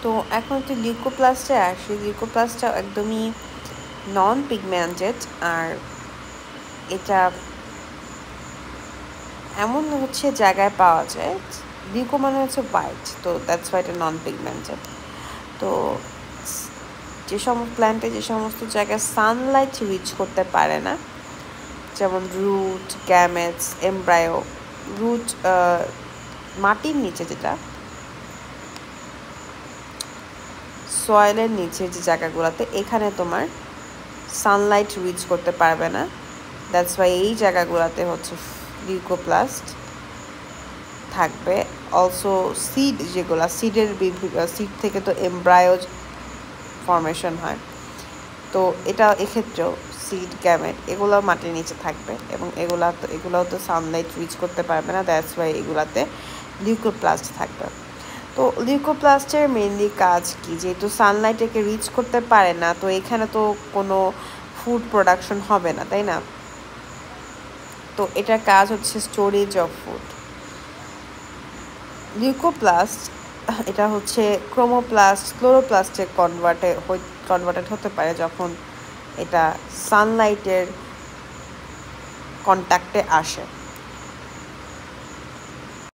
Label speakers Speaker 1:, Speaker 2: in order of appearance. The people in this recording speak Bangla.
Speaker 1: তো এখন একটু লিউকোপ্লাস্টে আসি। লিউকোপ্লাস্টটা একদমই নন পিগমেন্টেড, আর এটা এমন হচ্ছে জায়গায় পাওয়া যায়, লিউকো মানে হচ্ছে হোয়াইট, তো দ্যাটস ওয়াই এটা নন পিগমেন্টেড। তো যে সমস্ত প্ল্যান্টে যে সমস্ত জায়গায় সানলাইট রিচ করতে পারে না, যেমন রুট, গ্যামেটস, এমব্রায়ো। রুট মাটির নিচে, যেটা সয়েলের নিচে যে জায়গাগুলোতে, এখানে তোমার সানলাইট রিচ করতে পারবে না, দ্যাটস ওয়াই এই জায়গাগুলোতে হচ্ছে লিউকোপ্লাস্ট থাকবে। অলসো সিড, যেগুলো সিডের সিড থেকে তো এমব্রায়ো ফর্মেশন হয়, তো এটা এক্ষেত্রেও সিড, গ্যামেট এগুলো মাটির নিচে থাকবে, এবং এগুলাও তো সানলাইট রিচ করতে পারবে না, দ্যাটস ওয়াই এগুলাতে লিউকোপ্লাস্ট থাকবে। তো লিউকোপ্লাস্টের মেইনলি কাজ কি, যেহেতু সানলাইট একে রিচ করতে পারে না, তো এখানে তো কোনো ফুড প্রোডাকশন হবে না, তাই না? তো এটার কাজ হচ্ছে স্টোরেজ অফ ফুড। লিউকোপ্লাস্ট এটা হচ্ছে ক্রোমোপ্লাস্ট, ক্লোরোপ্লাস্টে কনভার্টেড হতে পারে যখন এটা সানলাইটের কন্ট্যাক্টে আসে।